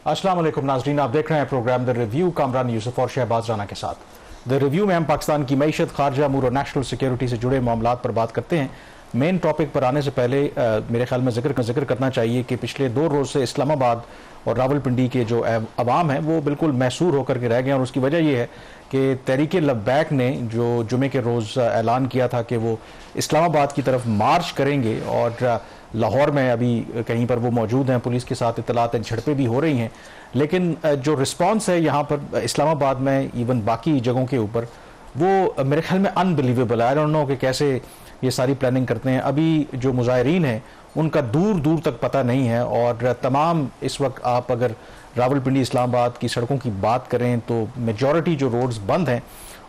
अस्सलाम वालेकुम नाज़रीन, आप देख रहे हैं program the review Kamran Yusuf और शहबाज राना के साथ। द रिव्यू में हम पाकिस्तान की मईशत, खारजा अमूर और नेशनल सिक्योरिटी से जुड़े मामलात पर बात करते हैं। मेन टॉपिक पर आने से पहले मेरे ख्याल में जिक्र करना चाहिए कि पिछले 2 रोज़ से इस्लामाबाद और रावलपिंडी के जो अवाम हैं वो बिल्कुल मैसूर होकर के रह गए, और उसकी वजह यह है कि तहरीक लब्बैक ने जो जुमे के रोज़ ऐलान किया था कि वो इस्लामाबाद की तरफ मार्च करेंगे, और लाहौर में अभी कहीं पर वो मौजूद हैं, पुलिस के साथ इत्तलात झड़पें भी हो रही हैं, लेकिन जो रिस्पांस है यहाँ पर इस्लामाबाद में, इवन बाकी जगहों के ऊपर, वो मेरे ख्याल में अनबिलीवेबल है। आई डोंट नो कि कैसे ये सारी प्लानिंग करते हैं। अभी जो मुजाहिरीन हैं उनका दूर दूर तक पता नहीं है, और तमाम इस वक्त आप अगर रावलपिंडी इस्लामाबाद की सड़कों की बात करें तो मेजॉरिटी जो रोड्स बंद हैं।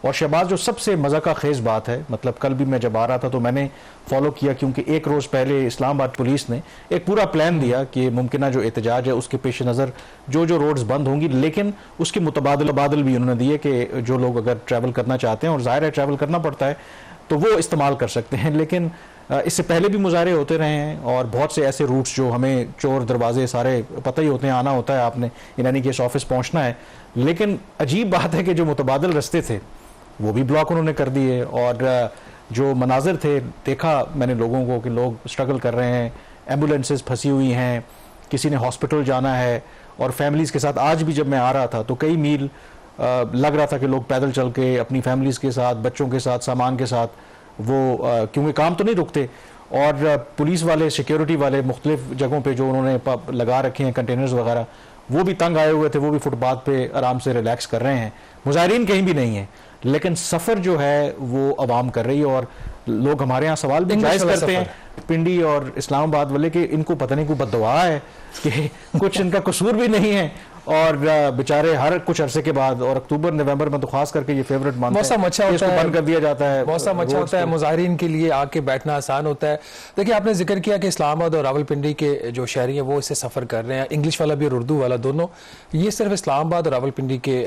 और शहबाज, जो सबसे मज़ा का खेज़ बात है, मतलब कल भी मैं जब आ रहा था तो मैंने फॉलो किया, क्योंकि 1 रोज़ पहले इस्लामाबाद पुलिस ने एक पूरा प्लान दिया कि मुमकिन जो एहतजाज है उसके पेश नज़र जो रोड्स बंद होंगी, लेकिन उसके मुतबादल भी उन्होंने दिए कि जो लोग अगर ट्रैवल करना चाहते हैं, और ज़ाहिर है ट्रैवल करना पड़ता है, तो वो इस्तेमाल कर सकते हैं। लेकिन इससे पहले भी मुजाहरे होते रहे हैं, और बहुत से ऐसे रूट्स जो हमें चोर दरवाजे सारे पता ही होते हैं, आना होता है आपने, यानी कि इस ऑफिस पहुंचना है, लेकिन अजीब बात है कि जो मुतबादल रास्ते थे वो भी ब्लॉक उन्होंने कर दिए। और जो मनाजिर थे, देखा मैंने लोगों को कि लोग स्ट्रगल कर रहे हैं, एम्बुलेंसेस फंसी हुई हैं, किसी ने हॉस्पिटल जाना है, और फैमिलीज़ के साथ आज भी जब मैं आ रहा था तो कई मील लग रहा था कि लोग पैदल चल के अपनी फैमिलीज़ के साथ, बच्चों के साथ, सामान के साथ वो क्योंकि काम तो नहीं रुकते, और पुलिस वाले, सिक्योरिटी वाले मुख्तलिफ जगहों पे जो उन्होंने लगा रखे हैं कंटेनर्स वगैरह, वो भी तंग आए हुए थे, वो भी फुटपाथ पे आराम से रिलैक्स कर रहे हैं। मुजाहिरीन कहीं भी नहीं है, लेकिन सफ़र जो है वो अवाम कर रही है। और लोग हमारे यहाँ सवाल भी जायज़ करते हैं पिंडी और इस्लामाबाद वाले कि इनको पता नहीं कोई बददुआ है कि कुछ इनका कसूर भी नहीं है, और बेचारे हर कुछ अरसे के बाद, और अक्टूबर नवंबर में तो खास करके ये फेवरेट मंथ है, मौसम अच्छा होता है, बंद कर दिया जाता है, मौसम अच्छा होता है, मुजाहिरीन के लिए आके बैठना आसान होता है। देखिए, आपने जिक्र किया कि इस्लामाबाद और रावलपिंडी के जो शहरी हैं वो इससे सफ़र कर रहे हैं, इंग्लिश वाला भी और उर्दू वाला दोनों। ये सिर्फ इस्लामाबाद और रावलपिंडी के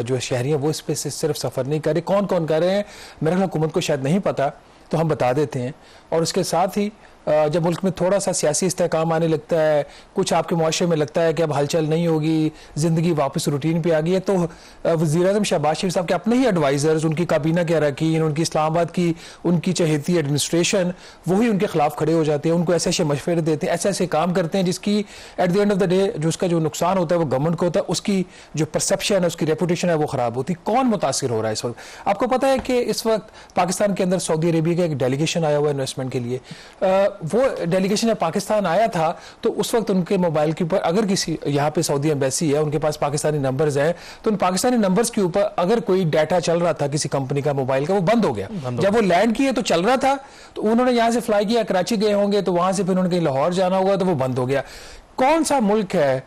जो शहरी हैं वो इस पर सिर्फ सफ़र नहीं कर रहे। कौन कौन कर रहे हैं मेरे ख्याल हुकूमत को शायद नहीं पता, तो हम बता देते हैं। और उसके साथ ही जब मुल्क में थोड़ा सा सियासी इस्तेहकाम आने लगता है, कुछ आपके मुआशरे में लगता है कि अब हलचल नहीं होगी, ज़िंदगी वापस रूटीन पे आ गई है, तो वज़ीर-ए-आज़म शहबाज शरीफ साहब के अपने ही एडवाइज़र्स, उनकी काबीना के अरकान, उनकी इस्लामाबाद की उनकी चहेती एडमिनिस्ट्रेशन, वही उनके खिलाफ खड़े हो जाते हैं, उनको ऐसे ऐसे मशवरे देते हैं, ऐसे ऐसे काम करते हैं जिसकी at the end of the day जो उसका जो नुकसान होता है वो गवर्नमेंट को होता है, उसकी जो परसेप्शन है, उसकी रेपुटेशन है वो ख़राब होती है। कौन मुतासिर हो रहा है इस वक्त? आपको पता है कि इस वक्त पाकिस्तान के अंदर सऊदी अरेबिया का एक डेलीगेशन आया हुआ है इन्वेस्टमेंट के लिए। वो डेलीगेशन जब पाकिस्तान आया था तो उस वक्त उनके मोबाइल के ऊपर, अगर किसी यहाँ पे सऊदी एम्बेसी है, उनके पास पाकिस्तानी नंबर्स हैं, तो उन पाकिस्तानी नंबर्स के ऊपर अगर कोई डाटा चल रहा था किसी कंपनी का मोबाइल का, वो बंद हो गया। जब वो लैंड किए तो चल रहा था, तो उन्होंने यहाँ से फ्लाई किया, कराची गए होंगे, तो वहां से फिर उन्होंने कहीं लाहौर जाना होगा, तो वो बंद हो गया। कौन सा मुल्क है,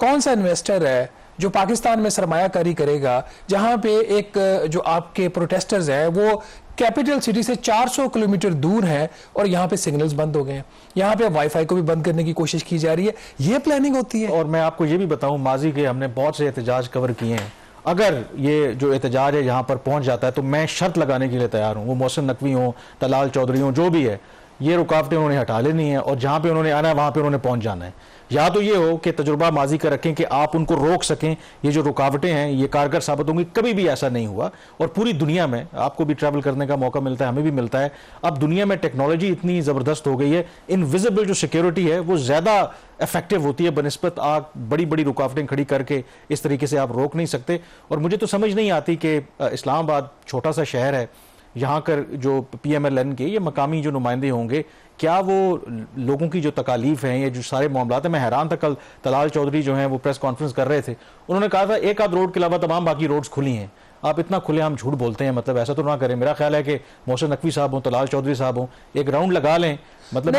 कौन सा इन्वेस्टर है जो पाकिस्तान में सरमायाकारी करेगा, जहां पे एक जो आपके प्रोटेस्टर्स हैं वो कैपिटल सिटी से 400 किलोमीटर दूर है, और यहाँ पे सिग्नल्स बंद हो गए हैं, यहाँ पे वाईफाई को भी बंद करने की कोशिश की जा रही है। ये प्लानिंग होती है। और मैं आपको ये भी बताऊं, माजी के हमने बहुत से एहतजाज कवर किए हैं। अगर ये जो एहतजाज है यहाँ पर पहुंच जाता है तो मैं शर्त लगाने के लिए तैयार हूँ, वो मोहसिन नकवी हो, तलाल चौधरी हो, जो भी है, ये रुकावटें उन्होंने हटा लेनी है, और जहाँ पे उन्होंने आना है वहाँ पे उन्होंने पहुँच जाना है। या तो ये हो कि तजुर्बा माजी का रखें कि आप उनको रोक सकें, ये जो रुकावटें हैं ये कारगर साबित होंगी। कभी भी ऐसा नहीं हुआ, और पूरी दुनिया में आपको भी ट्रैवल करने का मौका मिलता है, हमें भी मिलता है। अब दुनिया में टेक्नोलॉजी इतनी ज़बरदस्त हो गई है, इनविजिबल जो सिक्योरिटी है वो ज़्यादा इफेक्टिव होती है बनस्बत आप बड़ी बड़ी रुकावटें खड़ी करके इस तरीके से आप रोक नहीं सकते। और मुझे तो समझ नहीं आती कि इस्लामाबाद छोटा सा शहर है, यहाँ कर जो PMLN के ये मकामी जो नुमाइंदे होंगे, क्या वो लोगों की जो तकालीफ हैं, ये जो सारे मामलात हैं, मैं हैरान था। कल तलाल चौधरी जो हैं वो प्रेस कॉन्फ्रेंस कर रहे थे, उन्होंने कहा था एक आध रोड के अलावा तमाम बाकी रोड्स खुली हैं। आप इतना खुले हम झूठ बोलते हैं, मतलब ऐसा तो ना करें। मेरा ख्याल है कि मोहसिन नकवी साहब हो, तलाल चौधरी साहब हो, एक राउंड लगा लें, मतलब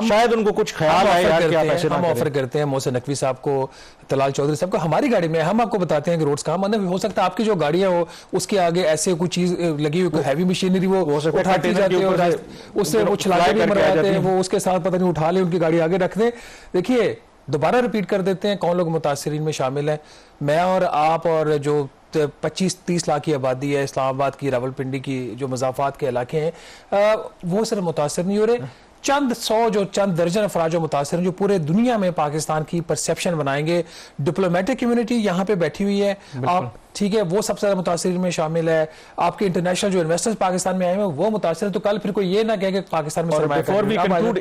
शायद उनको कुछ ख्याल आए यार कि आप ऐसे ना करें। हम ऑफर करते हैं मोहसिन नकवी साहब को, तलाल चौधरी साहब को हमारी गाड़ी में, हम आपको बताते हैं कि रोड्स कहाँ बंद है। हो सकता है आपकी जो गाड़ियां हो उसके आगे ऐसे कोई चीज लगी हुई, हैवी मशीनरी वो उठाती जाती है, उससे वो छलाके भी मरवाते हैं, वो उसके साथ पता नहीं उठा ले, उनकी गाड़ी आगे रख दें। देखिए, दोबारा रिपीट कर देते हैं कौन लोग मुतासिरीन में शामिल हैं। मैं और आप और जो 25-30 लाख की आबादी है इस्लामाबाद की, रावलपिंडी की जो मज़ाफ़ात के इलाके हैं, वो सिर्फ मुतासर नहीं हो रहे, चंद दर्जन अफराज जो मुतासिर हैं, जो पूरे दुनिया में पाकिस्तान की परसेप्शन बनाएंगे। डिप्लोमेटिक कम्युनिटी यहाँ पे बैठी हुई है, आप ठीक है, वो सबसे ज्यादा मुतासिर में शामिल है। आपके इंटरनेशनल जो इन्वेस्टर्स पाकिस्तान में आए हैं वो मुतासिर है। तो कल फिर कोई ये ना कहे कि पाकिस्तान में सरमाया।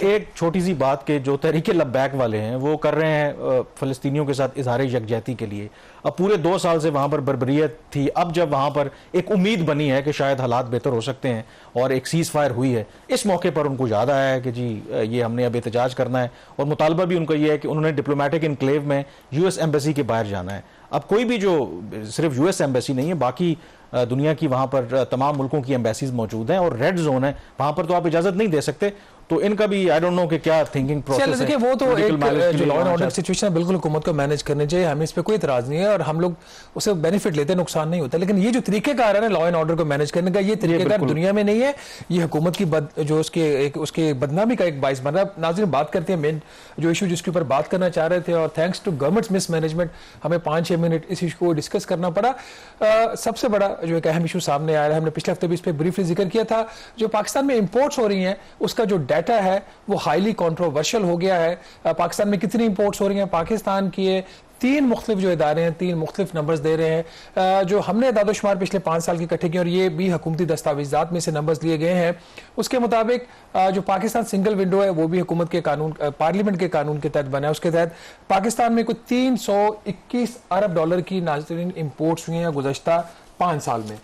एक छोटी सी बात के जो तहरीके लब्बैक वाले हैं वो कर रहे हैं फलस्तीनियों के साथ इजहार यकजहती के लिए। अब पूरे 2 साल से वहां पर बर्बरियत थी, अब जब वहां पर एक उम्मीद बनी है कि शायद हालात बेहतर हो सकते हैं और एक सीज फायर हुई है, इस मौके पर उनको याद आया है कि जी ये हमने अब एहतजाज करना है। और मुतालबा भी उनका ये है कि उन्होंने डिप्लोमेटिक इनक्लेव में यूएस एम्बेसी के बाहर जाना है। अब कोई भी जो सिर्फ यूएस एम्बेसी नहीं है, बाकी दुनिया की वहां पर तमाम मुल्कों की एम्बेसीज मौजूद हैं और रेड जोन है, वहां पर तो आप इजाजत नहीं दे सकते। तो इनका भी आई डोंट नो कि क्या थिंकिंग प्रोसेस है। वो तो एक जो लॉ एंड ऑर्डर सिचुएशन है बिल्कुल हुकूमत को मैनेज करनी चाहिए, हमें इस पे कोई इतराज नहीं है और हम लोग उसे बेनिफिट लेते हैं, नुकसान नहीं होता। लेकिन ये जो तरीकेकार है ना लॉ एंड ऑर्डर को मैनेज करने का, ये तरीकेकार दुनिया में नहीं है। ये हुकूमत की जो उसके बदनामी का एक बाइस बन रहा है। नाज़रीन, बात करते हैं मेन जो इशू जिसके ऊपर बात करना चाह रहे थे, और थैंक्स टू गवर्नमेंट मिसमैनेजमेंट हमें 5-6 मिनट इस इशू को डिस्कस करना पड़ा। सबसे बड़ा जो एक अहम इशू सामने आया है, हमने पिछले हफ्ते भी इस पर ब्रीफली जिक्र किया था, जो पाकिस्तान में इंपोर्ट्स हो रही हैं उसका जो डाटा है वो हाईली कंट्रोवर्शियल हो गया है। पाकिस्तान में कितनी इंपोर्ट्स हो रही हैं, पाकिस्तान की 3 मुख्तलिफ जो इदारे हैं 3 मुख्तलिफ नंबर्स दे रहे हैं। जो हमने दादोशुमार पिछले 5 साल के इकट्ठे किए और ये भी हुकूमती दस्तावेजात में से नंबर्स लिए गए हैं, उसके मुताबिक जो पाकिस्तान सिंगल विंडो है वो भी हुकूमत के कानून, पार्लियामेंट के कानून के तहत बना है। उसके तहत पाकिस्तान में कुछ 321 अरब डॉलर की नाज़रीन इंपोर्ट्स हुई हैं गुज़श्ता 5 साल में,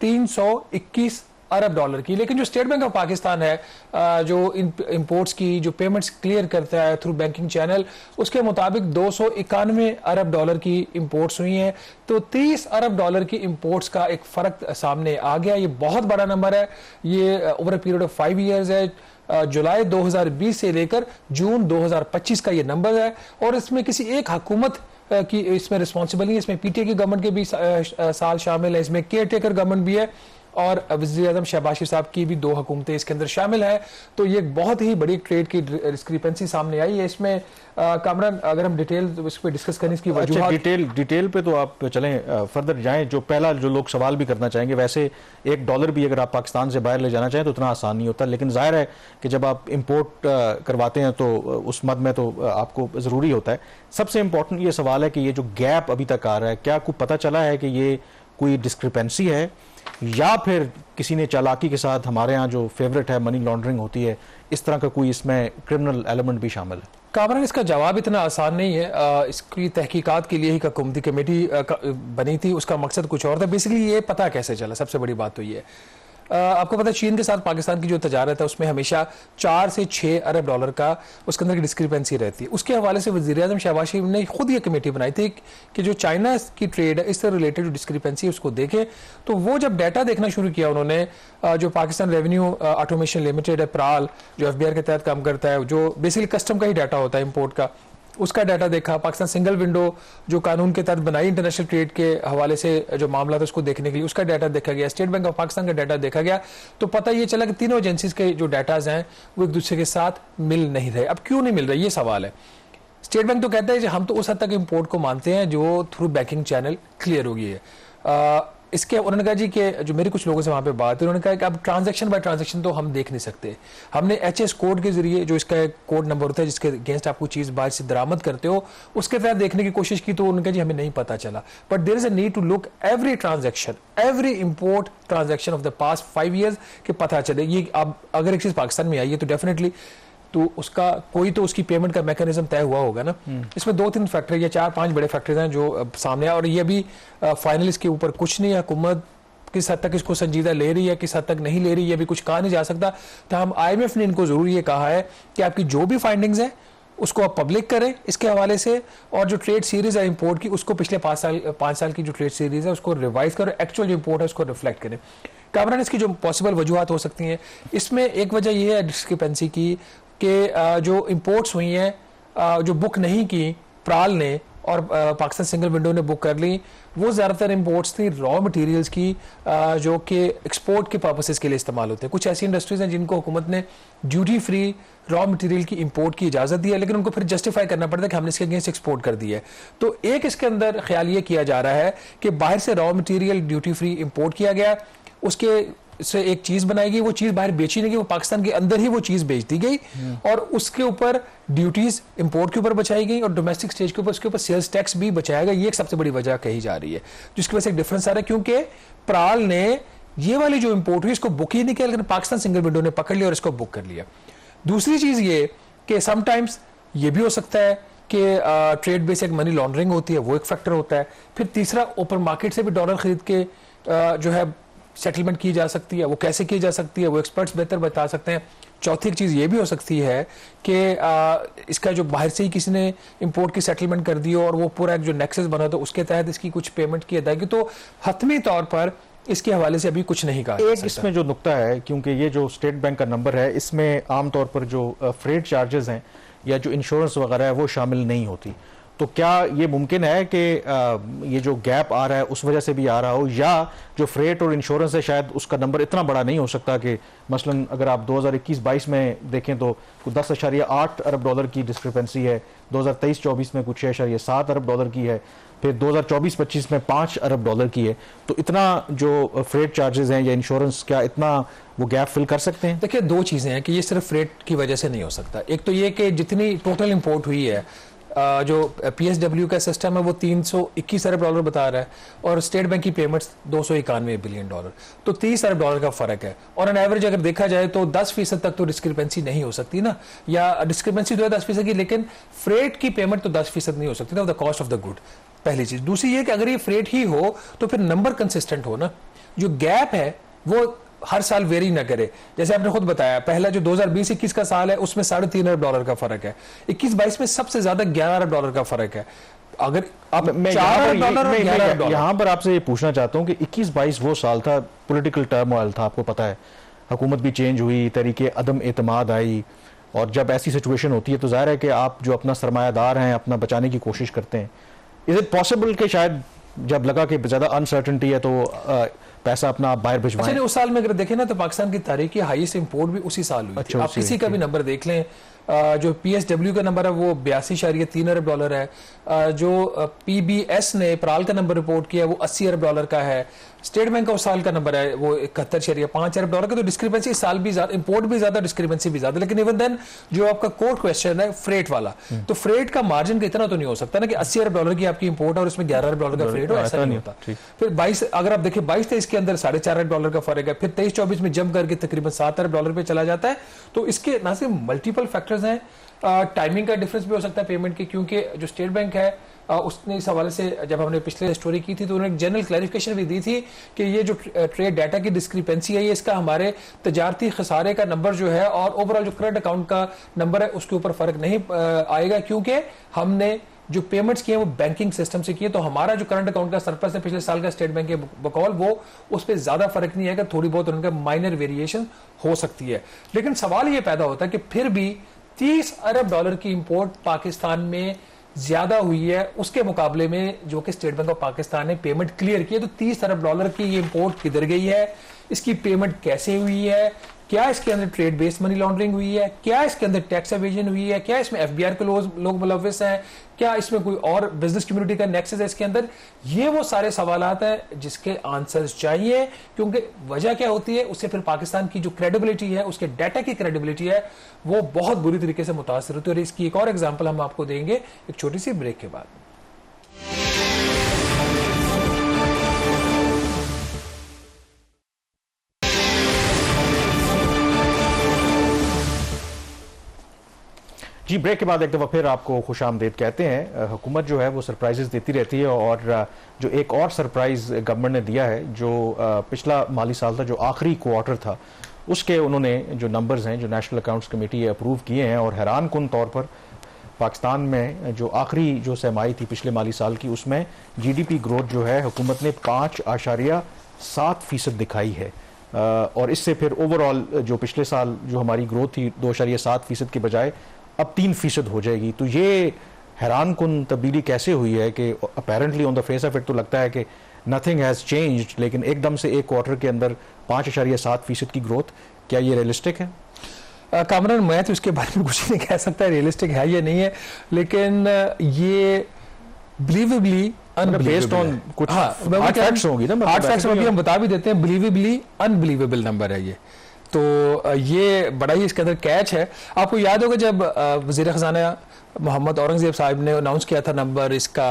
321 अरब डॉलर की। लेकिन जो स्टेट बैंक ऑफ पाकिस्तान है जो इंपोर्ट्स की जो पेमेंट्स क्लियर करता है थ्रू बैंकिंग चैनल, उसके मुताबिक 291 अरब डॉलर की इंपोर्ट्स हुई हैं। तो 30 अरब डॉलर की इंपोर्ट्स का एक फर्क सामने आ गया। ये बहुत बड़ा नंबर है, ये over a period of 5 years है। जुलाई 2020 से लेकर जून 2025 का ये नंबर है। और इसमें किसी एक हुकूमत की इसमें रिस्पॉन्सिबल नहीं है, इसमें पीटीए की गवर्नमेंट के भी साल शामिल है, इसमें केयर टेकर गवर्नमेंट भी है और वज़ीर आज़म शहबाज शरीफ साहब की भी 2 हुकूमतें इसके अंदर शामिल है। तो ये बहुत ही बड़ी ट्रेड की डिस्क्रिपेंसी सामने आई है। इसमें कामरान, अगर हम डिटेल इस पे डिस्कस करें इसकी वजूहात। डिटेल पे तो आप चलें, फर्दर जाएं। जो पहला जो लोग सवाल भी करना चाहेंगे, वैसे $1 भी अगर आप पाकिस्तान से बाहर ले जाना चाहें तो इतना आसान नहीं होता, लेकिन जाहिर है कि जब आप इंपोर्ट करवाते हैं तो उस मद में तो आपको ज़रूरी होता है। सबसे इंपॉर्टेंट ये सवाल है कि ये जो गैप अभी तक आ रहा है, क्या आपको पता चला है कि ये कोई डिस्क्रिपेंसी है या फिर किसी ने चालाकी के साथ, हमारे यहाँ जो फेवरेट है मनी लॉन्ड्रिंग होती है, इस तरह का कोई इसमें क्रिमिनल एलिमेंट भी शामिल है? कामरान, इसका जवाब इतना आसान नहीं है। इसकी तहकीकात के लिए ही हुकूमती कमेटी बनी थी, उसका मकसद कुछ और था। बेसिकली ये पता कैसे चला, सबसे बड़ी बात तो ये है, आपको पता है चीन के साथ पाकिस्तान की जो तजारत है उसमें हमेशा 4 से 6 अरब डॉलर का उसके अंदर की डिस्क्रिपेंसी रहती है। उसके हवाले से वज़ीर आज़म शहबाज शरीफ ने खुद ये कमेटी बनाई थी कि जो चाइना की ट्रेड है इससे रिलेटेड जो डिस्क्रिपेंसी है उसको देखें। तो वो जब डाटा देखना शुरू किया उन्होंने, जो पाकिस्तान रेवेन्यू ऑटोमेशन लिमिटेड है, प्राल, जो FBR के तहत काम करता है, जो बेसिकली कस्टम का ही डाटा होता है इंपोर्ट का, उसका डाटा देखा। पाकिस्तान सिंगल विंडो जो कानून के तहत बनाई इंटरनेशनल ट्रेड के हवाले से जो मामला था उसको देखने के लिए, उसका डाटा देखा गया। स्टेट बैंक ऑफ पाकिस्तान का डाटा देखा गया। तो पता ये चला कि तीनों एजेंसीज के जो डाटाज हैं वो एक दूसरे के साथ मिल नहीं रहे। अब क्यों नहीं मिल रहे, ये सवाल है। स्टेट बैंक तो कहता है कि हम तो उस हद तक इंपोर्ट को मानते हैं जो थ्रू बैंकिंग चैनल क्लियर हो गई है। इसके उन्होंने कहा जी कि जो मेरी कुछ लोगों से वहाँ पे बात है, उन्होंने कहा कि अब ट्रांजैक्शन बाय ट्रांजैक्शन तो हम देख नहीं सकते। हमने HS कोड के जरिए, जो इसका कोड नंबर होता है जिसके अगेंस्ट आपको चीज़ बाहर से दरामद करते हो, उसके तहत देखने की कोशिश की तो उन्होंने कहा जी हमें नहीं पता चला। But there is a need to look every transaction, every import transaction of the past 5 years के पता चले। ये अब अगर एक चीज़ पाकिस्तान में आई है तो डेफिनेटली तो उसका कोई तो उसकी पेमेंट का मैकेनिज्म तय हुआ होगा ना। इसमें 2-3 फैक्टर या 4-5 बड़े फैक्टर्स हैं जो सामने आए और ये भी फाइनल इसके ऊपर कुछ नहीं है। हुकूमत किस हद तक इसको संजीदा ले रही है, किस हद तक नहीं ले रही है, अभी कुछ कहा नहीं जा सकता। तो हम IMF ने इनको जरूर ये कहा है कि आपकी जो भी फाइंडिंग्स हैं उसको आप पब्लिक करें इसके हवाले से, और जो ट्रेड सीरीज है इंपोर्ट की उसको पिछले 5 साल की जो ट्रेड सीरीज है उसको रिवाइज करें, एक्चुअल जो इंपोर्ट है उसको रिफ्लेक्ट करें। कामरान, इसकी जो पॉसिबल वजूहत हो सकती हैं, इसमें एक वजह यह है डिस्क्रिपेंसी की कि जो इंपोर्ट्स हुई हैं जो बुक नहीं की प्राल ने और पाकिस्तान सिंगल विंडो ने बुक कर ली, वो ज़्यादातर इंपोर्ट्स थी रॉ मटेरियल्स की जो कि एक्सपोर्ट के पर्पसेस के लिए इस्तेमाल होते हैं। कुछ ऐसी इंडस्ट्रीज हैं जिनको हुकूमत ने ड्यूटी फ्री रॉ मटेरियल की इंपोर्ट की इजाज़त दी है, लेकिन उनको फिर जस्टिफाई करना पड़ता है कि हमने इसके अगेंस्ट एक्सपोर्ट कर दी है। तो एक इसके अंदर ख्याल ये किया जा रहा है कि बाहर से raw material duty free import किया गया, उसके से एक चीज बनाई गई, वो चीज बाहर बेची नहीं गई, वो पाकिस्तान के अंदर ही वो चीज बेच दी गई और उसके ऊपर ड्यूटीज इंपोर्ट के ऊपर बचाई गई और डोमेस्टिक स्टेज के ऊपर उसके ऊपर सेल्स टैक्स भी बचाया गया। ये एक सबसे बड़ी वजह कही जा रही है, जिसकी वजह से एक डिफरेंस आ रहा है, क्योंकि प्राल ने ये वाली जो इंपोर्ट हुई इसको बुक ही नहीं किया, लेकिन पाकिस्तान सिंगल विंडो ने पकड़ लिया और इसको बुक कर लिया। दूसरी चीज ये कि समटाइम्स ये भी हो सकता है कि ट्रेड बेस एक मनी लॉन्ड्रिंग होती है, वो एक फैक्टर होता है। फिर तीसरा, ओपन मार्केट से भी डॉलर खरीद के जो है सेटलमेंट की जा सकती है, वो कैसे की जा सकती है वो एक्सपर्ट्स बेहतर बता सकते हैं। चौथी एक चीज़ ये भी हो सकती है कि इसका जो बाहर से ही किसी ने इंपोर्ट की सेटलमेंट कर दी और वो पूरा एक जो नेक्सस बना तो उसके तहत इसकी कुछ पेमेंट की अदायगी, तो हतमी तौर पर इसके हवाले से अभी कुछ नहीं कहा। एक इसमें जो नुक्ता है, क्योंकि ये जो स्टेट बैंक का नंबर है इसमें आमतौर पर जो फ्रेट चार्जेस हैं या जो इंश्योरेंस वगैरह है वो शामिल नहीं होती, तो क्या ये मुमकिन है कि ये जो गैप आ रहा है उस वजह से भी आ रहा हो, या जो फ्रेट और इंश्योरेंस है शायद उसका नंबर इतना बड़ा नहीं हो सकता कि मसलन अगर आप 2021-22 में देखें तो 10.8 अरब डॉलर की डिस्क्रिपेंसी है, 2023-24 में कुछ 6.7 अरब डॉलर की है, फिर 2024-25 में 5 अरब डॉलर की है, तो इतना जो फ्रेट चार्जेस हैं या इंश्योरेंस, क्या इतना वो गैप फिल कर सकते हैं? देखिए, दो चीज़ें हैं कि ये सिर्फ फ्रेट की वजह से नहीं हो सकता। एक तो ये कि जितनी टोटल इंपोर्ट हुई है, जो PSW का सिस्टम है वो 321 अरब डॉलर बता रहा है और स्टेट बैंक की पेमेंट्स 291 बिलियन डॉलर, तो 30 अरब डॉलर का फर्क है। और ऑन एवरेज अगर देखा जाए तो 10% तक तो डिस्क्रिपेंसी नहीं हो सकती ना, या डिस्क्रिपेंसी तो है 10% की, लेकिन फ्रेट की पेमेंट तो 10% नहीं हो सकती ना, the cost of the good, पहली चीज। दूसरी ये कि अगर ये फ्रेट ही हो तो फिर नंबर कंसिस्टेंट हो ना, जो गैप है वो हर साल वेरी ना करे। जैसे आपने खुद बताया, पहला जो 2020-21 का साल है उसमें 3.5 अरब डॉलर का फर्क है, 21-22 में सबसे ज्यादा 11 अरब डॉलर का फर्क है। अगर आप यहाँ पर आपसे ये पूछना चाहता हूँ कि 21-22 वो साल था, पॉलिटिकल टर्मोइल था, आपको पता है, हुकूमत भी चेंज हुई, तरीके अदम एतमाद आई, और जब ऐसी सिचुएशन होती है तो जाहिर है कि आप जो अपना सरमायादार हैं अपना बचाने की कोशिश करते हैं। इज इट पॉसिबल कि शायद जब लगा कि ज्यादा अनसर्टेनिटी है तो पैसा अपना आप बाहर भिजवाएं? अच्छा, उस साल में अगर देखें ना तो पाकिस्तान की तारीख की हाईएस्ट इंपोर्ट भी उसी साल हुई। अच्छा, आप किसी का भी नंबर देख लें, जो PSW का नंबर है वो 82.3 अरब डॉलर है, जो PBS ने प्राल का नंबर रिपोर्ट किया वो 80 अरब डॉलर का है, स्टेट बैंक का उस साल का नंबर है वो 71.5 अरब डॉलर का। तो डिस्क्रिपेंसी इस साल भी ज्यादा, इंपोर्ट भी ज्यादा, डिस्क्रिपेंसी भी ज्यादा। लेकिन इवन देन जो आपका कोर क्वेश्चन है फ्रेट वाला, तो फ्रेट का मार्जिन इतना तो नहीं हो सकता ना कि 80 अरब डॉलर की आपकी इंपोर्ट और उसमें 11 अरब डॉलर का फ्रेट हो, ऐसा नहीं होता। फिर 22 अगर आप देखिए 22-23 के अंदर 4.5 अरब डॉलर का फर्क है, फिर 23-24 में जंप करके तकरीबन 7 अरब डॉलर पे चला जाता है। तो इसके ना सिर्फ मल्टीपल फैक्टर्स हैं, टाइमिंग का डिफरेंस भी हो सकता है पेमेंट की, क्योंकि जो स्टेट बैंक है उसने इस हवाले से जब हमने पिछले स्टोरी की थी तो उन्होंने एक जनरल क्लैरिफिकेशन भी दी थी कि ये जो ट्रेड डाटा की डिस्क्रिपेंसी है ये इसका हमारे तजारती खसारे का नंबर जो है और ओवरऑल जो करंट अकाउंट का नंबर है उसके ऊपर फर्क नहीं आएगा, क्योंकि हमने जो पेमेंट्स किए वो बैंकिंग सिस्टम से किए। तो हमारा जो करंट अकाउंट का सरप्लस है पिछले साल का स्टेट बैंक के बकौल, वो उस पर ज्यादा फर्क नहीं आएगा, थोड़ी बहुत उनका माइनर वेरिएशन हो सकती है। लेकिन सवाल ये पैदा होता है कि फिर भी 30 अरब डॉलर की इंपोर्ट पाकिस्तान में ज्यादा हुई है उसके मुकाबले में जो कि स्टेट बैंक ऑफ पाकिस्तान ने पेमेंट क्लियर की है। तो 30 अरब डॉलर की ये इंपोर्ट किधर गई है, इसकी पेमेंट कैसे हुई है, क्या इसके अंदर ट्रेड बेस्ड मनी लॉन्ड्रिंग हुई है, क्या इसके अंदर टैक्स एवेजन हुई है, क्या इसमें FBR के लोग मुलविस हैं, क्या इसमें कोई और बिजनेस कम्युनिटी का नेक्सस है इसके अंदर। ये वो सारे सवालात हैं जिसके आंसर्स चाहिए, क्योंकि वजह क्या होती है उससे फिर पाकिस्तान की जो क्रेडिबिलिटी है, उसके डाटा की क्रेडिबिलिटी है, वो बहुत बुरी तरीके से मुतासर होती है। और इसकी एक और एग्जाम्पल हम आपको देंगे एक छोटी सी ब्रेक के बाद। जी, ब्रेक के बाद एक दफ़ा फिर आपको खुश आमदीद कहते हैं। हुकूमत जो है वो सरप्राइजेस देती रहती है, और जो एक और सरप्राइज़ गवर्नमेंट ने दिया है, जो पिछला माली साल था, जो आखिरी क्वार्टर था, उसके उन्होंने जो नंबर्स हैं जो नेशनल अकाउंट्स कमेटी अप्रूव किए हैं, और हैरान कुन तौर पर पाकिस्तान में जो आखिरी जो सहमाई थी पिछले माली साल की, उसमें GDP ग्रोथ जो है हुकूमत ने 5.7% दिखाई है, और इससे फिर ओवरऑल जो पिछले साल जो हमारी ग्रोथ थी 2.7% की बजाय अब 3% हो जाएगी। तो ये हैरान कुन तब्दीली कैसे हुई है कि apparently on the face of it तो लगता है कि नथिंग हैज़ चेंज्ड, लेकिन एकदम से एक क्वार्टर के अंदर 5.7% की ग्रोथ, क्या ये रियलिस्टिक है? कामरान, मैं तो इसके बारे में कुछ नहीं कह सकता रियलिस्टिक है या नहीं है, लेकिन ये बिलीवेबली बेस्ड ऑन कुछ हार्ड फैक्ट्स होंगी ना, हार्ड फैक्ट्स अभी हम बता भी देते हैं, बिलीवेबली अनबिलीवेबल नंबर है ये। तो ये बड़ा ही इसके अंदर कैच है। आपको याद होगा जब वजीर खजाना मोहम्मद औरंगजेब साहब ने अनाउंस किया था नंबर इसका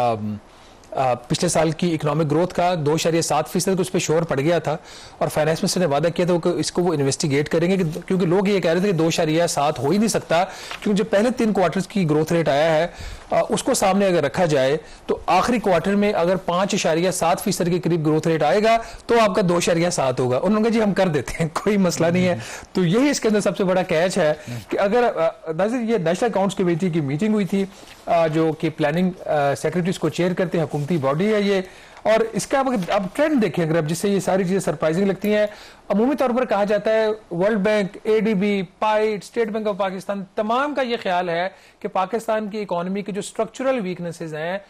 पिछले साल की इकोनॉमिक ग्रोथ का 2.7%, उस पर शोर पड़ गया था और फाइनेंस मिनिस्टर ने वादा किया था कि इसको वो इन्वेस्टिगेट करेंगे, क्योंकि लोग ये कह रहे थे कि 2.7 हो ही नहीं सकता, क्योंकि जो पहले 3 क्वार्टर्स की ग्रोथ रेट आया है उसको सामने अगर रखा जाए तो आखिरी क्वार्टर में अगर 5.7% के करीब ग्रोथ रेट आएगा तो आपका 2.7 होगा। उन्होंने कहा जी हम कर देते हैं, कोई मसला नहीं है। तो यही इसके अंदर सबसे बड़ा कैच है कि अगर ये नेशनल अकाउंट्स कमेटी की मीटिंग हुई थी जो कि प्लानिंग सेक्रेटरीज को चेयर करते हैं, हुकूमती बॉडी है ये, और इसका अब ट्रेंड देखें अगर, अब जिससे ये सारी चीजें सरप्राइजिंग लगती हैं। अमूमी तौर पर कहा जाता है world bank, ADB, point, state bank of Pakistan, तमाम का ये ख्याल है कि पाकिस्तान की इकोनॉमी के जो स्ट्रक्चरल वीकनेसेस हैं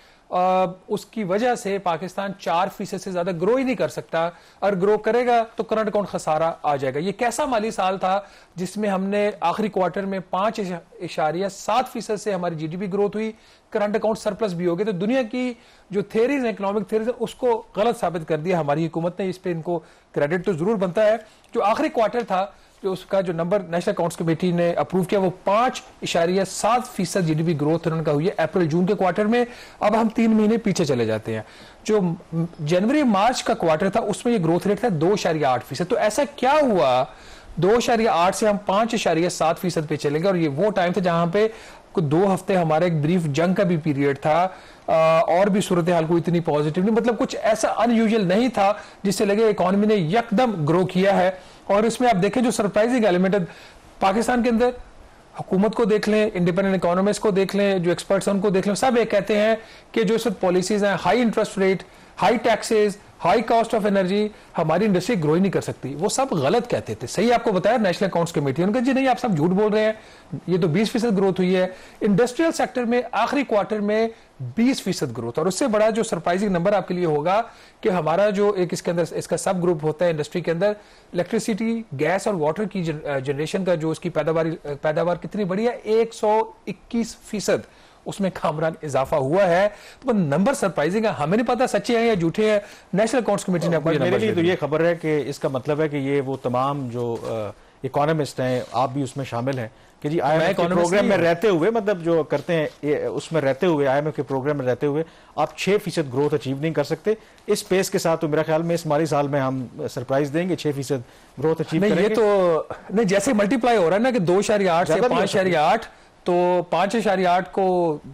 उसकी वजह से पाकिस्तान 4% से ज्यादा ग्रो ही नहीं कर सकता, और ग्रो करेगा तो करंट अकाउंट खसारा आ जाएगा। ये कैसा माली साल था जिसमें हमने आखिरी क्वार्टर में 5.7% से हमारी जीडीपी ग्रोथ हुई, करंट अकाउंट सरप्लस भी हो गए। तो दुनिया की जो थेरीज है, इकोनॉमिक थेरीज, उसको गलत साबित कर दिया हमारी हुकूमत ने। इस पे इनको क्रेडिट तो जरूर बनता है। जो आखिरी क्वार्टर था जो उसका जो नंबर नेशनल अकाउंट्स कमेटी ने अप्रूव किया वो 5.7% जीडीपी ग्रोथ उन्होंने हुई है अप्रैल जून के क्वार्टर में। अब हम 3 महीने पीछे चले जाते हैं, जो जनवरी मार्च का क्वार्टर था उसमें ये ग्रोथ रेट था 2.8%। तो ऐसा क्या हुआ 2.8 से हम 5.7% पे चले गए, और ये वो टाइम था जहां पे 2 हफ्ते हमारा एक ब्रीफ जंग का भी पीरियड था और भी सूरत हाल को इतनी पॉजिटिव नहीं, मतलब कुछ ऐसा अनयूजुअल नहीं था जिससे लगे इकोनॉमी ने यकदम ग्रो किया है। और इसमें आप देखें जो सरप्राइजिंग एलिमेंट है पाकिस्तान के अंदर, हुकूमत को देख लें, इंडिपेंडेंट इकोनॉमिस्ट को देख लें, जो एक्सपर्ट्स हैं उनको देख लें, सब ये कहते हैं कि जो सब पॉलिसीज हैं, high interest rate, high taxes, high cost of energy, हमारी इंडस्ट्री ग्रो ही नहीं कर सकती। वो सब गलत कहते थे। सही आपको बताया नेशनल अकाउंट्स कमेटी, उन्होंने कहा जी नहीं आप सब झूठ बोल रहे हैं, ये तो 20% ग्रोथ हुई है। इंडस्ट्रियल सेक्टर में आखिरी क्वार्टर में 20% ग्रोथ, और उससे बड़ा जो सरप्राइजिंग नंबर आपके लिए होगा कि हमारा जो एक इसके अंदर इसका सब ग्रुप होता है इंडस्ट्री के अंदर, इलेक्ट्रिसिटी, गैस और वाटर की जनरेशन का जो उसकी पैदावार कितनी बड़ी है, 121%, उसमें कामरान इजाफा हुआ है। तो नंबर सरप्राइजिंग है, हमें नहीं पता सच्चे हैं या झूठे हैं, नेशनल अकाउंट्स कमेटी ने मेरे लिए तो ये खबर है कि इसका मतलब है कि ये वो तमाम जो इकोनॉमिस्ट हैं, आप भी उसमें शामिल हैं, कि जी आईएमएफ के प्रोग्राम में रहते हुए, मतलब जो करते हैं उसमें रहते हुए, आईएमएफ के प्रोग्राम में रहते हुए आप 6% ग्रोथ अचीव नहीं कर सकते। इस पेस के साथ तो मेरा ख्याल में इस माली साल में हम सरप्राइज देंगे, 6% ग्रोथ अचीव करेंगे। ये तो नहीं, जैसे मल्टीप्लाई हो रहा है ना कि 2.8 से 5.8, तो 5.8 को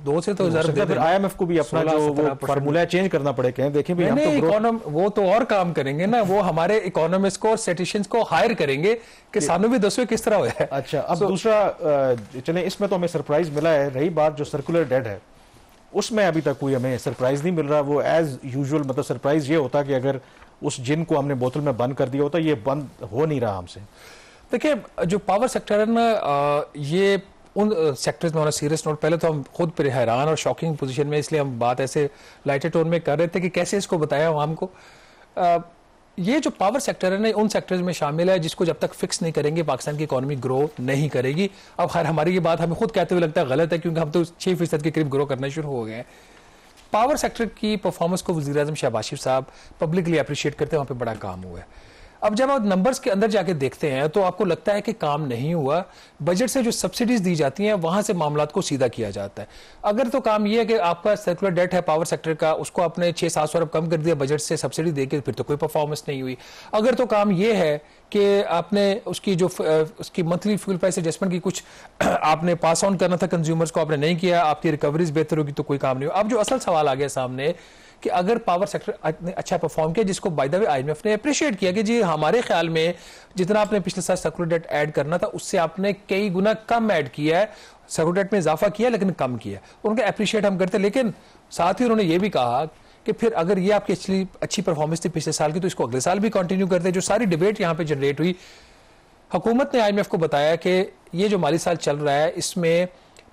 2 से तो फिर आईएमएफ को भी अपना जो वो फार्मूला चेंज करना पड़े, कहें देखें भी हम तो वो तो और काम करेंगे ना, वो हमारे इकोनॉमिस्ट को, स्टैटिस्टिशियंस को हायर करेंगे कि सानू भी दसवें किस तरह हुआ है। अच्छा, अब दूसरा चलें, इसमें तो हमें सरप्राइज मिला है। रही बात जो सर्कुलर डेट है, उसमें अभी तक कोई हमें सरप्राइज नहीं मिल रहा। वो एज यूजुअल, मतलब सरप्राइज ये होता कि अगर उस जिन को हमने बोतल में बंद कर दिया होता, ये बंद हो नहीं रहा हमसे। देखिए जो पावर सेक्टर है ना, ये उन सेक्टर्स में होना सीरियस नोट, पहले तो हम खुद पर हैरान और शॉकिंग पोजीशन में, इसलिए हम बात ऐसे लाइटर टोन में कर रहे थे कि कैसे इसको बताया आवाम को। ये जो पावर सेक्टर है ना, उन सेक्टर्स में शामिल है जिसको जब तक फिक्स नहीं करेंगे पाकिस्तान की इकोनॉमी ग्रो नहीं करेगी। अब खैर हमारी ये बात हमें खुद कहते हुए लगता है गलत है, क्योंकि हम तो 6% के करीब ग्रो करना शुरू हो गए हैं। पावर सेक्टर की परफॉर्मेंस को वज़ीर आज़म शहबाज शरीफ साहब पब्लिकली अप्रिशिएट करते हैं, वहाँ पर बड़ा काम हुआ है। अब जब आप नंबर्स के अंदर जाके देखते हैं तो आपको लगता है कि काम नहीं हुआ। बजट से जो सब्सिडीज दी जाती हैं वहां से मामलात को सीधा किया जाता है। अगर तो काम यह है कि आपका सर्कुलर डेट है पावर सेक्टर का, उसको आपने 600-700 अरब कम कर दिया बजट से सब्सिडी देके, फिर तो कोई परफॉर्मेंस नहीं हुई। अगर तो काम यह है कि आपने उसकी जो उसकी मंथली फ्यूल प्राइस एडजस्टमेंट की कुछ आपने पास ऑन करना था कंज्यूमर्स को, आपने नहीं किया, आपकी रिकवरीज बेहतर होगी, तो कोई काम नहीं हुआ। अब जो असल सवाल आ गया सामने कि अगर पावर सेक्टर ने अच्छा परफॉर्म किया, जिसको बाय द वे आईएमएफ ने अप्रिशिएट किया कि जी हमारे ख्याल में जितना आपने पिछले साल सर्कुलर डेट ऐड करना था उससे आपने कई गुना कम ऐड किया है, सर्कुलर डेट में इजाफा किया लेकिन कम किया। उनका अप्रिशिएट हम करते, लेकिन साथ ही उन्होंने ये भी कहा कि फिर अगर ये आपकी अच्छी परफॉर्मेंस थी पिछले साल की, तो इसको अगले साल भी कंटिन्यू करते। जो सारी डिबेट यहाँ पे जनरेट हुई, हुकूमत ने आईएमएफ को बताया कि ये जो माली साल चल रहा है इसमें